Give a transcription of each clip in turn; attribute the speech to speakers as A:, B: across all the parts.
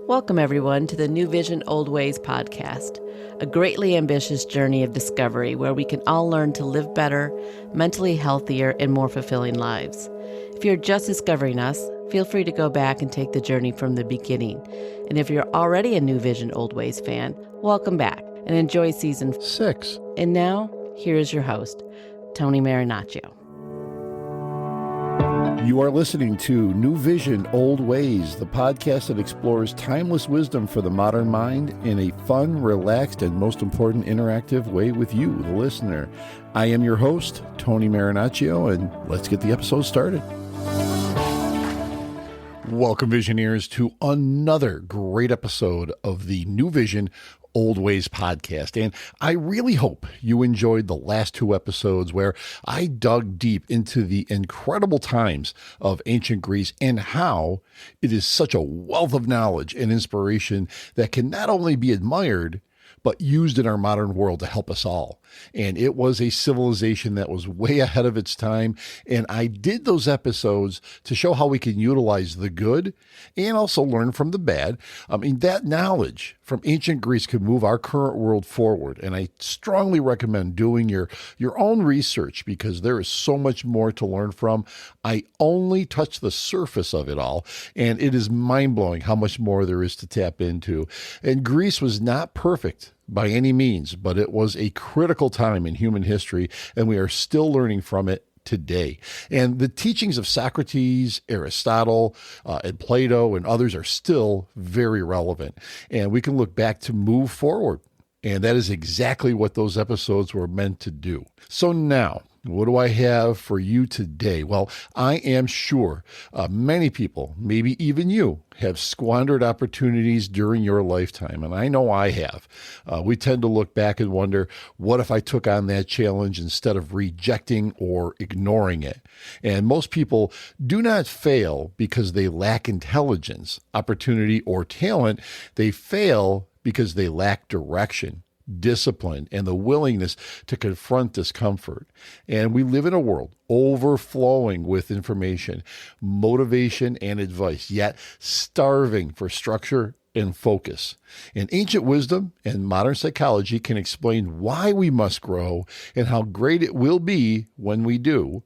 A: Welcome, everyone, to the NewVision, OldWays podcast, a greatly ambitious journey of discovery where we can all learn to live better, mentally healthier, and more fulfilling lives. If you're just discovering us, feel free to go back and take the journey from the beginning. And if you're already a NewVision, OldWays fan, welcome back and enjoy season
B: 6.
A: And now, here is your host, Tony Marinaccio.
B: You are listening to NewVision, OldWays, the podcast that explores timeless wisdom for the modern mind in a fun, relaxed, and most important, interactive way with you, the listener. I am your host, Tony Marinaccio, and let's get the episode started. Welcome, Visioneers, to another great episode of the NewVision, OldWays podcast. And I really hope you enjoyed the last 2 episodes where I dug deep into the incredible times of ancient Greece and how it is such a wealth of knowledge and inspiration that can not only be admired, but used in our modern world to help us all. And it was a civilization that was way ahead of its time. And I did those episodes to show how we can utilize the good and also learn from the bad. I mean, that knowledge from ancient Greece can move our current world forward. And I strongly recommend doing your own research because there is so much more to learn from. I only touched the surface of it all, and it is mind-blowing how much more there is to tap into. And Greece was not perfect by any means, but it was a critical time in human history, and we are still learning from it today. And the teachings of Socrates, Aristotle, and Plato and others are still very relevant. And we can look back to move forward. And that is exactly what those episodes were meant to do. So now, what do I have for you today? Well, I am sure many people, maybe even you, have squandered opportunities during your lifetime. And I know I have. We tend to look back and wonder, what if I took on that challenge instead of rejecting or ignoring it? And most people do not fail because they lack intelligence, opportunity, or talent. They fail because they lack direction, discipline, and the willingness to confront discomfort. And we live in a world overflowing with information, motivation, and advice, yet starving for structure and focus. And ancient wisdom and modern psychology can explain why we must grow and how great it will be when we do.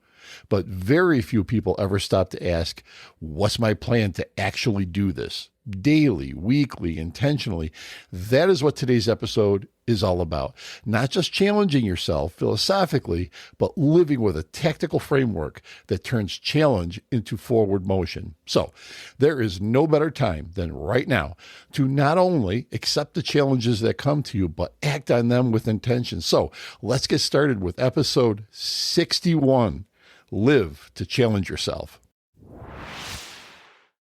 B: But very few people ever stop to ask, what's my plan to actually do this? Daily, weekly, intentionally. That is what today's episode is all about. Not just challenging yourself philosophically, but living with a tactical framework that turns challenge into forward motion. So there is no better time than right now to not only accept the challenges that come to you, but act on them with intention. So let's get started with episode 61. Live to challenge yourself.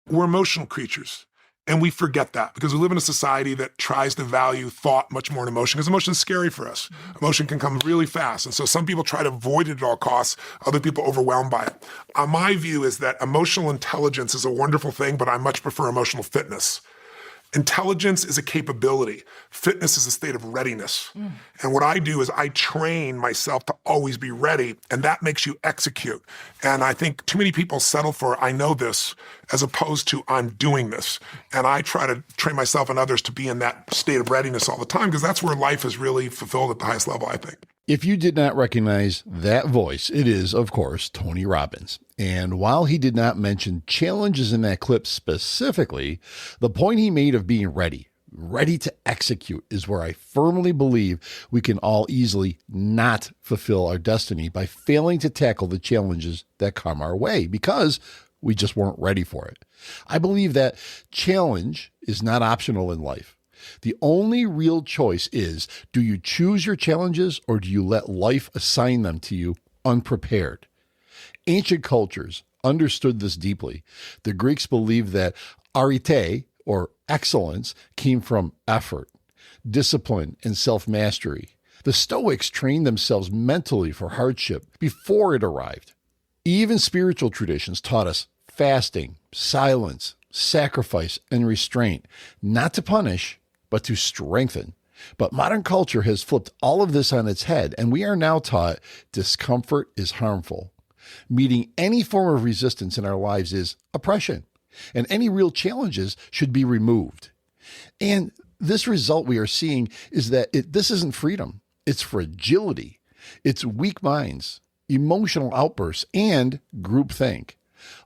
C: We're emotional creatures. And we forget that because we live in a society that tries to value thought much more than emotion, because emotion is scary for us. Emotion can come really fast. And so some people try to avoid it at all costs. Other people are overwhelmed by it. My view is that emotional intelligence is a wonderful thing, but I much prefer emotional fitness. Intelligence is a capability. Fitness is a state of readiness. And what I do is I train myself to always be ready, and that makes you execute. And I think too many people settle for, I know this, as opposed to I'm doing this. And I try to train myself and others to be in that state of readiness all the time, because that's where life is really fulfilled at the highest level, I think.
B: If you did not recognize that voice, it is, of course, Tony Robbins. And while he did not mention challenges in that clip specifically, the point he made of being ready to execute is where I firmly believe we can all easily not fulfill our destiny by failing to tackle the challenges that come our way because we just weren't ready for it. I believe that challenge is not optional in life. The only real choice is, do you choose your challenges or do you let life assign them to you unprepared? Ancient cultures understood this deeply. The Greeks believed that arete, or excellence, came from effort, discipline, and self-mastery. The Stoics trained themselves mentally for hardship before it arrived. Even spiritual traditions taught us fasting, silence, sacrifice, and restraint, not to punish, but to strengthen. But modern culture has flipped all of this on its head, and we are now taught discomfort is harmful. Meeting any form of resistance in our lives is oppression. and any real challenges should be removed. And this result we are seeing is that this isn't freedom. It's fragility. It's weak minds, emotional outbursts, and groupthink.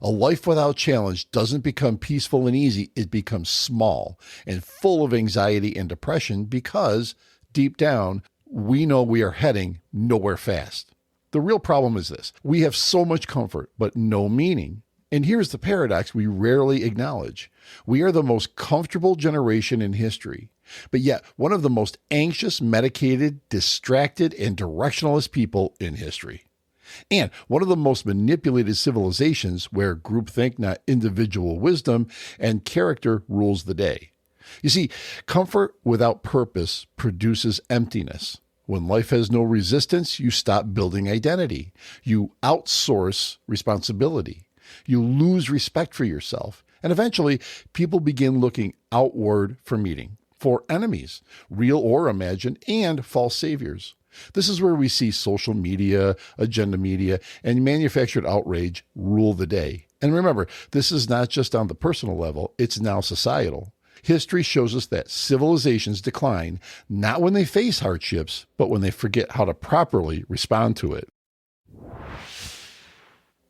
B: A life without challenge doesn't become peaceful and easy. It becomes small and full of anxiety and depression because, deep down, we know we are heading nowhere fast. The real problem is this. We have so much comfort, but no meaning. And here's the paradox we rarely acknowledge. We are the most comfortable generation in history, but yet one of the most anxious, medicated, distracted, and directionalist people in history. And one of the most manipulated civilizations where groupthink, not individual wisdom, and character rules the day. You see, comfort without purpose produces emptiness. When life has no resistance, you stop building identity. You outsource responsibility. You lose respect for yourself. And eventually, people begin looking outward for meaning, for enemies, real or imagined, and false saviors. This is where we see social media, agenda media, and manufactured outrage rule the day. And remember, this is not just on the personal level, it's now societal. History shows us that civilizations decline not when they face hardships, but when they forget how to properly respond to it.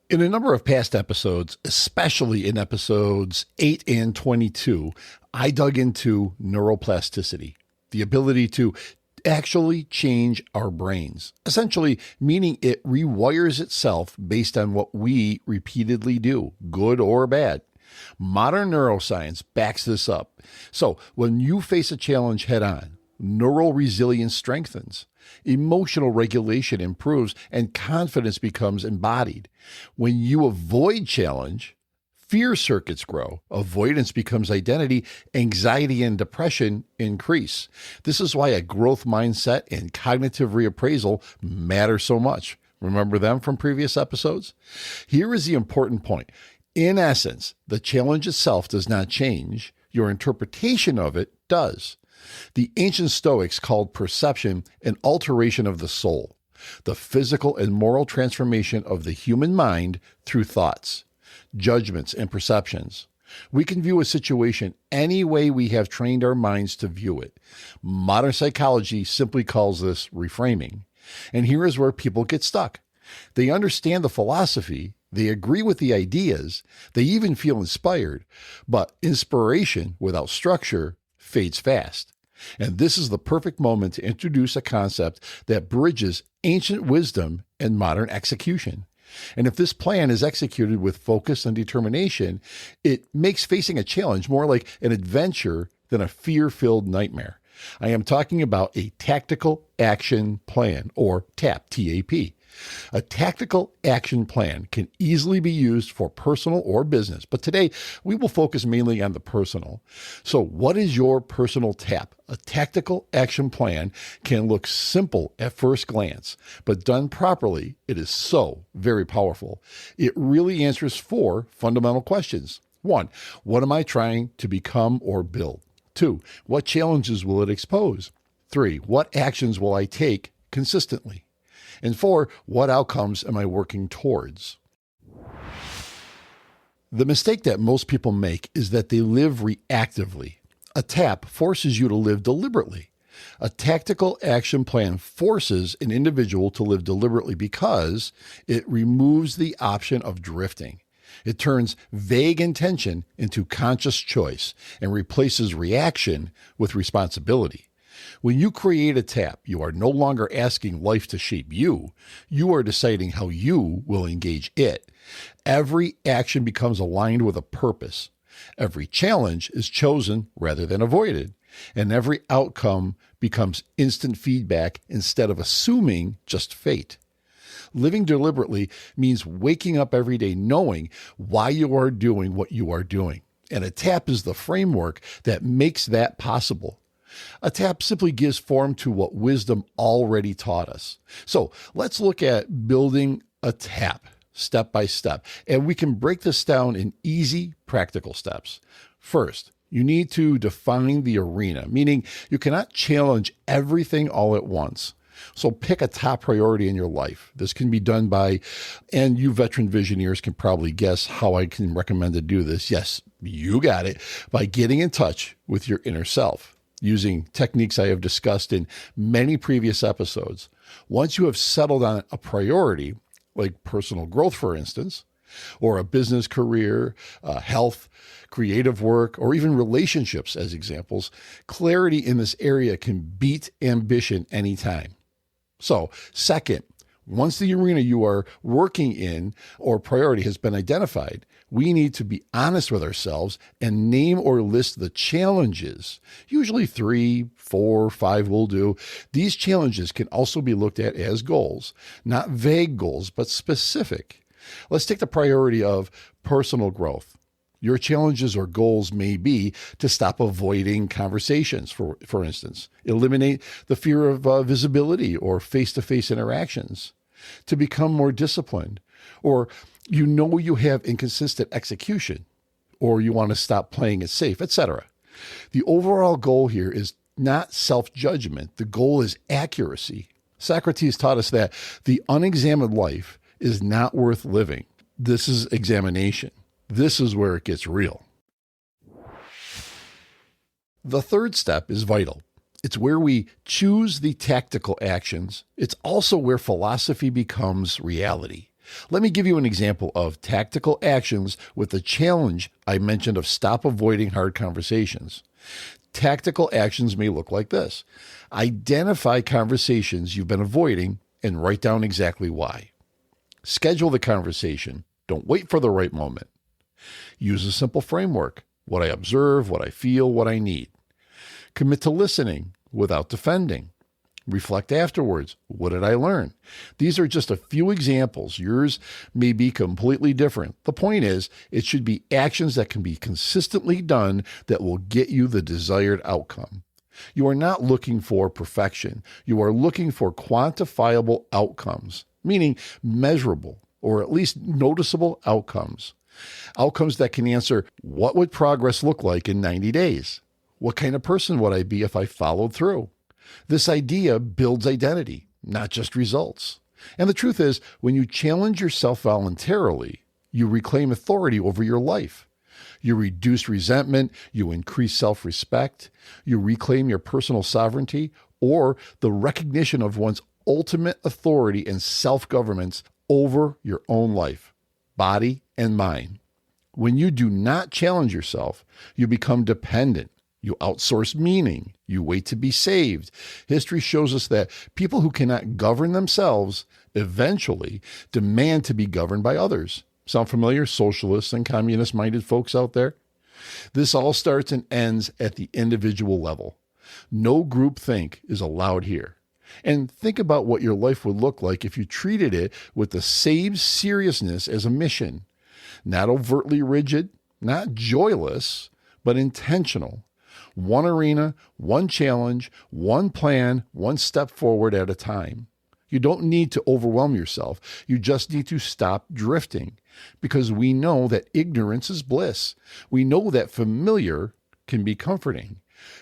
B: In a number of past episodes, especially in episodes 8 and 22, I dug into neuroplasticity, the ability to actually change our brains, essentially meaning it rewires itself based on what we repeatedly do, good or bad. Modern neuroscience backs this up. So when you face a challenge head on, neural resilience strengthens, emotional regulation improves, and confidence becomes embodied. When you avoid challenge, fear circuits grow, avoidance becomes identity, anxiety and depression increase. This is why a growth mindset and cognitive reappraisal matter so much. Remember them from previous episodes? Here is the important point. In essence, the challenge itself does not change. Your interpretation of it does. The ancient Stoics called perception an alteration of the soul, the physical and moral transformation of the human mind through thoughts, judgments, and perceptions. We can view a situation any way we have trained our minds to view it. Modern psychology simply calls this reframing. And here is where people get stuck. They understand the philosophy, they agree with the ideas, they even feel inspired, but inspiration without structure fades fast. And this is the perfect moment to introduce a concept that bridges ancient wisdom and modern execution. And if this plan is executed with focus and determination, it makes facing a challenge more like an adventure than a fear-filled nightmare. I am talking about a tactical action plan, or TAP, T-A-P. A tactical action plan can easily be used for personal or business, but today we will focus mainly on the personal. So what is your personal TAP? A tactical action plan can look simple at first glance, but done properly, it is so very powerful. It really answers 4 fundamental questions. 1, what am I trying to become or build? 2, what challenges will it expose? 3, what actions will I take consistently? And 4, what outcomes am I working towards? The mistake that most people make is that they live reactively. A TAP forces you to live deliberately. A tactical action plan forces an individual to live deliberately because it removes the option of drifting. It turns vague intention into conscious choice and replaces reaction with responsibility. When you create a TAP, you are no longer asking life to shape you. You are deciding how you will engage it. Every action becomes aligned with a purpose. Every challenge is chosen rather than avoided. And every outcome becomes instant feedback instead of assuming just fate. Living deliberately means waking up every day knowing why you are doing what you are doing. And a TAP is the framework that makes that possible. A TAP simply gives form to what wisdom already taught us. So let's look at building a TAP step by step. And we can break this down in easy, practical steps. First, you need to define the arena, meaning you cannot challenge everything all at once. So pick a top priority in your life. This can be done by, and you veteran visioneers can probably guess how I can recommend to do this. Yes, you got it, by getting in touch with your inner self using techniques I have discussed in many previous episodes. Once you have settled on a priority, like personal growth, for instance, or a business career, health, creative work, or even relationships as examples, clarity in this area can beat ambition anytime. So, second, once the arena you are working in or priority has been identified, we need to be honest with ourselves and name or list the challenges. Usually 3, 4, 5 will do. These challenges can also be looked at as goals, not vague goals, but specific. Let's take the priority of personal growth. Your challenges or goals may be to stop avoiding conversations, for instance, eliminate the fear of visibility or face-to-face interactions, to become more disciplined, or you have inconsistent execution, or you want to stop playing it safe, etc. The overall goal here is not self-judgment. The goal is accuracy. Socrates taught us that the unexamined life is not worth living. This is examination. This is where it gets real. The third step is vital. It's where we choose the tactical actions. It's also where philosophy becomes reality. Let me give you an example of tactical actions with the challenge I mentioned of stop avoiding hard conversations. Tactical actions may look like this. Identify conversations you've been avoiding and write down exactly why. Schedule the conversation. Don't wait for the right moment. Use a simple framework: what I observe, what I feel, what I need. Commit to listening without defending. Reflect afterwards. What did I learn? These are just a few examples. Yours may be completely different. The point is, it should be actions that can be consistently done that will get you the desired outcome. You are not looking for perfection. You are looking for quantifiable outcomes, meaning measurable or at least noticeable outcomes. Outcomes that can answer, what would progress look like in 90 days? What kind of person would I be if I followed through? This idea builds identity, not just results. And the truth is, when you challenge yourself voluntarily, you reclaim authority over your life. You reduce resentment, you increase self-respect, you reclaim your personal sovereignty, or the recognition of one's ultimate authority and self-governance over your own life, body, and mind. When you do not challenge yourself, you become dependent. You outsource meaning. You wait to be saved. History shows us that people who cannot govern themselves eventually demand to be governed by others. Sound familiar? Socialists and communist-minded folks out there? This all starts and ends at the individual level. No groupthink is allowed here. And think about what your life would look like if you treated it with the same seriousness as a mission. Not overtly rigid, not joyless, but intentional. One arena, one challenge, one plan, one step forward at a time. You don't need to overwhelm yourself. You just need to stop drifting, because we know that ignorance is bliss. We know that familiar can be comforting.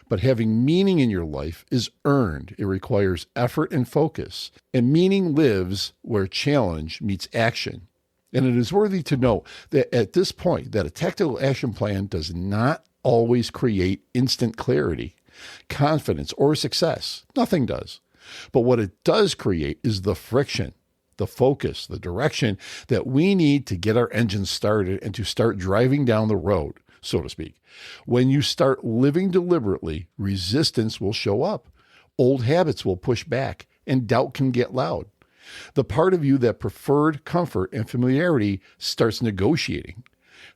B: But having meaning in your life is earned. It requires effort and focus. And meaning lives where challenge meets action. And it is worthy to note that at this point, that a tactical action plan does not always create instant clarity, confidence, or success. Nothing does. But what it does create is the friction, the focus, the direction that we need to get our engines started and to start driving down the road, so to speak. When you start living deliberately, resistance will show up. Old habits will push back, and doubt can get loud. The part of you that preferred comfort and familiarity starts negotiating.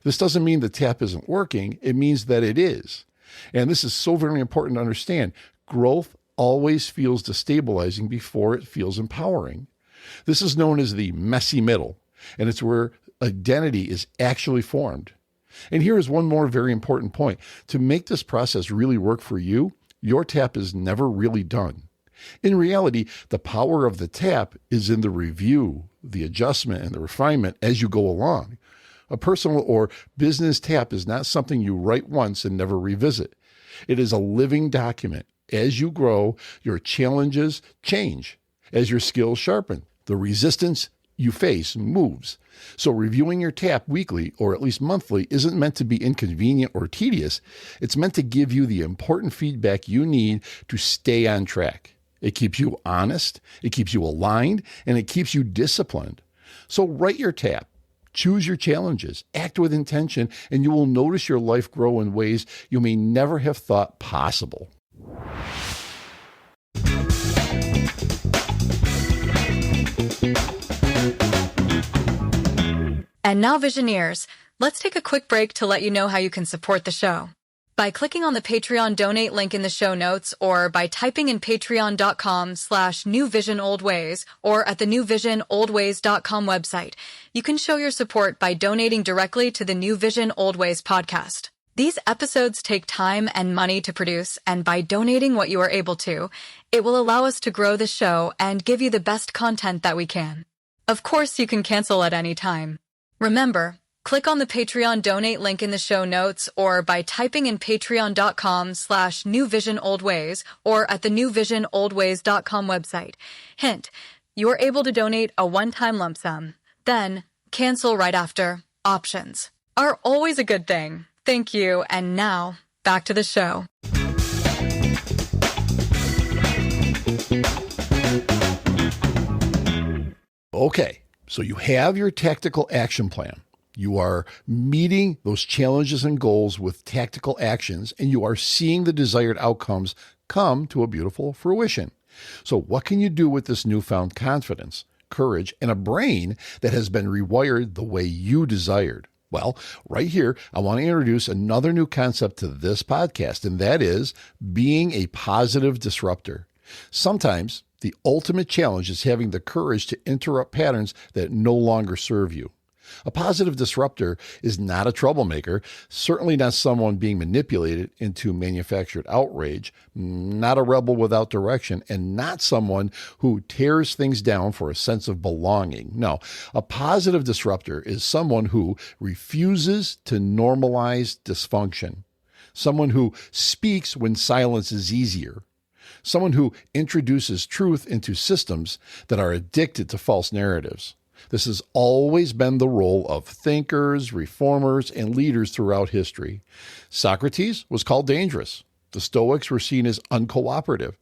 B: This doesn't mean the tap isn't working. It means that it is. And this is so very important to understand. Growth always feels destabilizing before it feels empowering. This is known as the messy middle, and it's where identity is actually formed. And here is one more very important point. To make this process really work for you, your tap is never really done. In reality, the power of the tap is in the review, the adjustment, and the refinement as you go along. A personal or business tap is not something you write once and never revisit. It is a living document. As you grow, your challenges change. As your skills sharpen, the resistance you face moves. So reviewing your tap weekly or at least monthly isn't meant to be inconvenient or tedious. It's meant to give you the important feedback you need to stay on track. It keeps you honest, it keeps you aligned, and it keeps you disciplined. So write your tap, choose your challenges, act with intention, and you will notice your life grow in ways you may never have thought possible.
D: And now, Visioneers, let's take a quick break to let you know how you can support the show. By clicking on the Patreon donate link in the show notes, or by typing in patreon.com/NewVisionOldWays, or at the NewVisionOldWays.com website, you can show your support by donating directly to the New Vision Old Ways podcast. These episodes take time and money to produce, and by donating what you are able to, it will allow us to grow the show and give you the best content that we can. Of course, you can cancel at any time. Remember, click on the Patreon donate link in the show notes, or by typing in patreon.com/NewVisionOldWays, or at the NewVisionOldWays.com website. Hint, you are able to donate a one-time lump sum. Then, cancel right after. Options are always a good thing. Thank you, and now, back to the show.
B: Okay, so you have your tactical action plan. You are meeting those challenges and goals with tactical actions, and you are seeing the desired outcomes come to a beautiful fruition. So what can you do with this newfound confidence, courage, and a brain that has been rewired the way you desired? Well, right here, I want to introduce another new concept to this podcast, and that is being a positive disruptor. Sometimes the ultimate challenge is having the courage to interrupt patterns that no longer serve you. A positive disruptor is not a troublemaker, certainly not someone being manipulated into manufactured outrage, not a rebel without direction, and not someone who tears things down for a sense of belonging. No, a positive disruptor is someone who refuses to normalize dysfunction, someone who speaks when silence is easier, someone who introduces truth into systems that are addicted to false narratives. This has always been the role of thinkers, reformers, and leaders throughout history. Socrates was called dangerous. The Stoics were seen as uncooperative.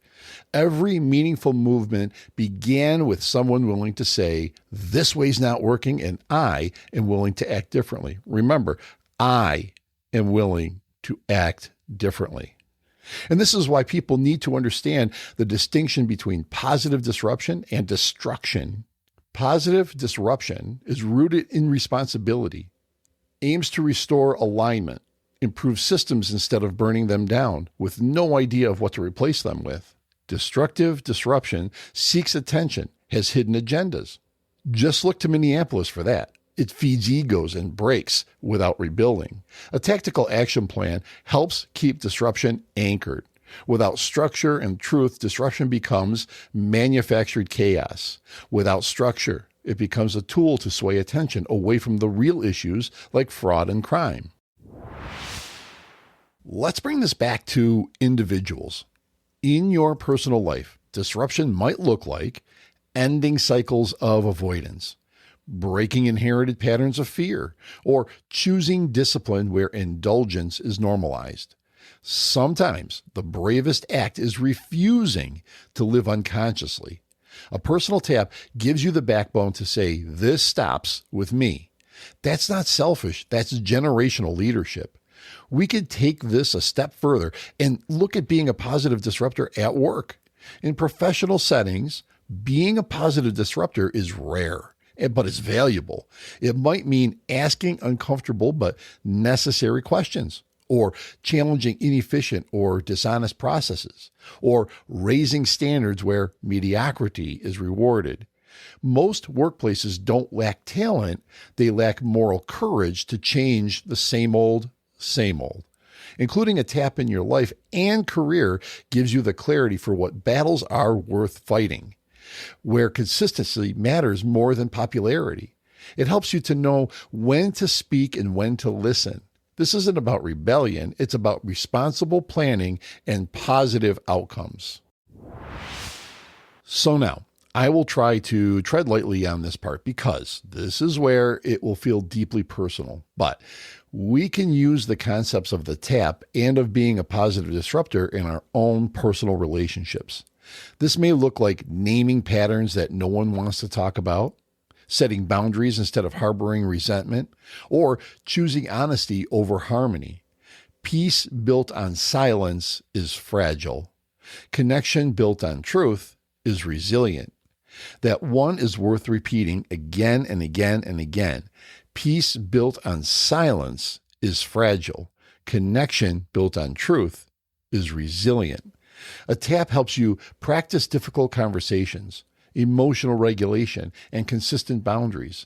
B: Every meaningful movement began with someone willing to say, this way's not working, and I am willing to act differently. Remember, I am willing to act differently. And this is why people need to understand the distinction between positive disruption and destruction. Positive disruption is rooted in responsibility, aims to restore alignment, improve systems instead of burning them down, with no idea of what to replace them with. Destructive disruption seeks attention, has hidden agendas. Just look to Minneapolis for that. It feeds egos and breaks without rebuilding. A tactical action plan helps keep disruption anchored. Without structure and truth, disruption becomes manufactured chaos. Without structure, it becomes a tool to sway attention away from the real issues like fraud and crime. Let's bring this back to individuals. In your personal life, disruption might look like ending cycles of avoidance, breaking inherited patterns of fear, or choosing discipline where indulgence is normalized. Sometimes the bravest act is refusing to live unconsciously. A personal tap gives you the backbone to say, this stops with me. That's not selfish. That's generational leadership. We could take this a step further and look at being a positive disruptor at work. In professional settings, being a positive disruptor is rare, but it's valuable. It might mean asking uncomfortable but necessary questions, or challenging inefficient or dishonest processes, or raising standards where mediocrity is rewarded. Most workplaces don't lack talent, they lack moral courage to change the same old. Including a tap in your life and career gives you the clarity for what battles are worth fighting, where consistency matters more than popularity. It helps you to know when to speak and when to listen. This isn't about rebellion, it's about responsible planning and positive outcomes. So now, I will try to tread lightly on this part because this is where it will feel deeply personal. But we can use the concepts of the tap and of being a positive disruptor in our own personal relationships. This may look like naming patterns that no one wants to talk about, setting boundaries instead of harboring resentment, or choosing honesty over harmony. Peace built on silence is fragile. Connection built on truth is resilient. That one is worth repeating again and again and again. Peace built on silence is fragile. Connection built on truth is resilient. A tap helps you practice difficult conversations, emotional regulation, and consistent boundaries.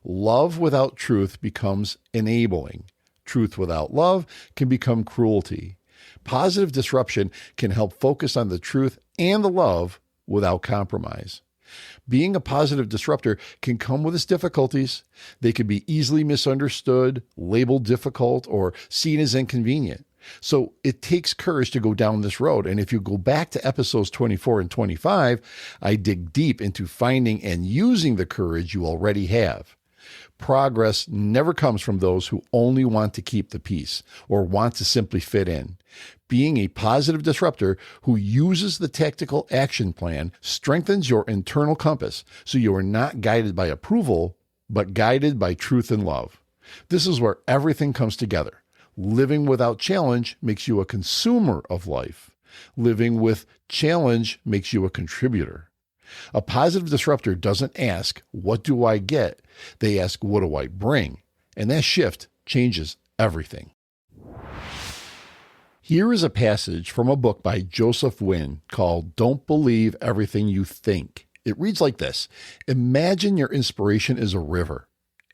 B: Love without truth becomes enabling. Truth without love can become cruelty. Positive disruption can help focus on the truth and the love without compromise. Being a positive disruptor can come with its difficulties. They can be easily misunderstood, labeled difficult, or seen as inconvenient. So it takes courage to go down this road. And if you go back to episodes 24 and 25, I dig deep into finding and using the courage you already have. Progress never comes from those who only want to keep the peace or want to simply fit in. Being a positive disruptor who uses the tactical action plan strengthens your internal compass so you are not guided by approval, but guided by truth and love. This is where everything comes together. Living without challenge makes you a consumer of life. Living with challenge makes you a contributor. A positive disruptor doesn't ask, what do I get? They ask, what do I bring? And that shift changes everything. Here is a passage from a book by Joseph Wynn called Don't Believe Everything You Think. It reads like this. Imagine your inspiration is a river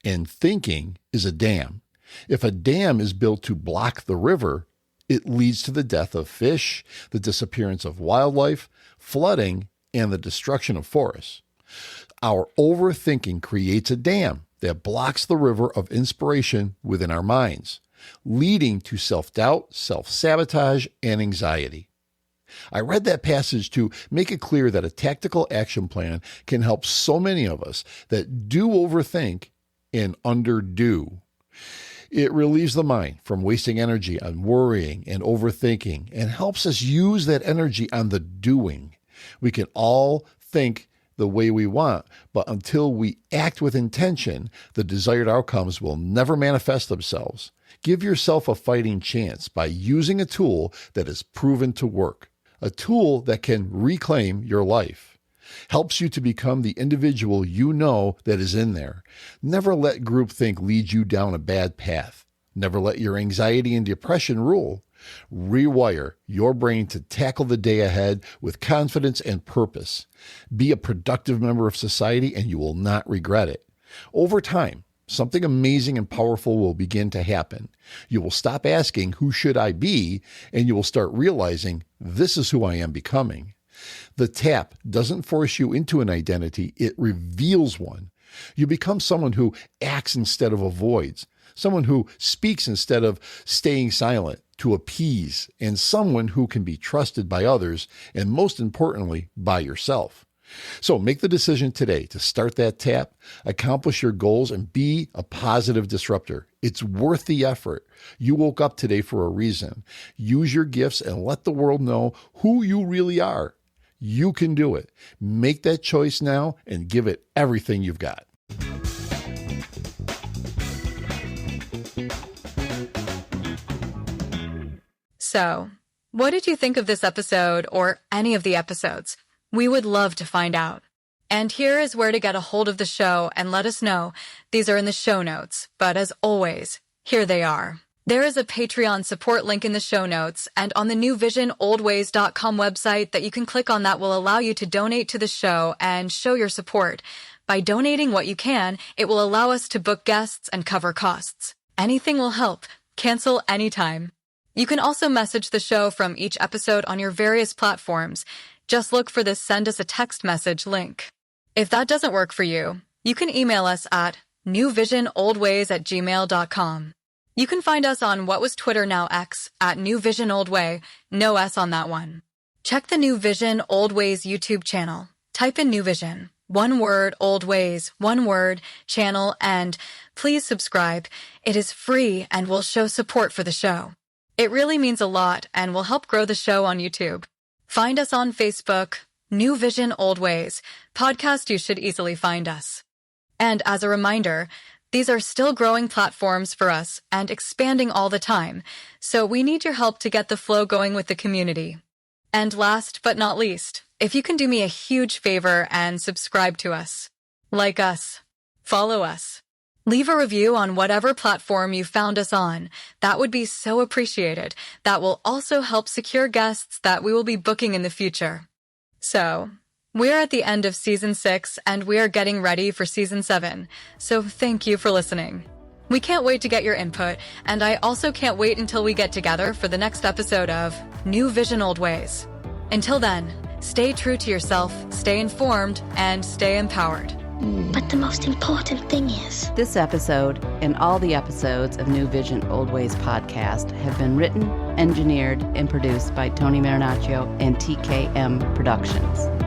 B: and thinking is a dam. If a dam is built to block the river, it leads to the death of fish, the disappearance of wildlife, flooding, and the destruction of forests. Our overthinking creates a dam that blocks the river of inspiration within our minds, leading to self-doubt, self-sabotage, and anxiety. I read that passage to make it clear that a tactical action plan can help so many of us that do overthink and underdo. It relieves the mind from wasting energy on worrying and overthinking and helps us use that energy on the doing. We can all think the way we want, but until we act with intention, the desired outcomes will never manifest themselves. Give yourself a fighting chance by using a tool that is proven to work, a tool that can reclaim your life. Helps you to become the individual you know that is in there. Never let groupthink lead you down a bad path. Never let your anxiety and depression rule. Rewire your brain to tackle the day ahead with confidence and purpose. Be a productive member of society and you will not regret it. Over time, something amazing and powerful will begin to happen. You will stop asking, who should I be? And you will start realizing, this is who I am becoming. The tap doesn't force you into an identity, it reveals one. You become someone who acts instead of avoids, someone who speaks instead of staying silent to appease, and someone who can be trusted by others, and most importantly, by yourself. So make the decision today to start that tap, accomplish your goals, and be a positive disruptor. It's worth the effort. You woke up today for a reason. Use your gifts and let the world know who you really are. You can do it. Make that choice now and give it everything you've got.
D: So, what did you think of this episode or any of the episodes? We would love to find out. And here is where to get a hold of the show and let us know. These are in the show notes, but as always, here they are. There is a Patreon support link in the show notes and on the NewVision OldWays.com website that you can click on that will allow you to donate to the show and show your support. By donating what you can, it will allow us to book guests and cover costs. Anything will help. Cancel anytime. You can also message the show from each episode on your various platforms. Just look for the Send Us a Text Message link. If that doesn't work for you, you can email us at newvisionoldways@gmail.com. You can find us on what was Twitter, now X, at NewVision Old Way, no S on that one. Check the New Vision Old Ways YouTube channel. type in NewVision, one word, Old Ways, one word, channel, and please subscribe. It is free and will show support for the show. It really means a lot and will help grow the show on YouTube. Find us on Facebook, NewVision Old Ways, podcast. You should easily find us. And as a reminder, these are still growing platforms for us and expanding all the time, so we need your help to get the flow going with the community. And last but not least, if you can do me a huge favor and subscribe to us, like us, follow us, leave a review on whatever platform you found us on. That would be so appreciated. That will also help secure guests that we will be booking in the future. So, we're at the end of Season 6 and we are getting ready for Season 7, so thank you for listening. We can't wait to get your input, and I also can't wait until we get together for the next episode of NewVision Old Ways. Until then, stay true to yourself, stay informed, and stay empowered.
E: But the most important thing is...
A: This episode and all the episodes of NewVision Old Ways podcast have been written, engineered, and produced by Tony Marinaccio and TKM Productions.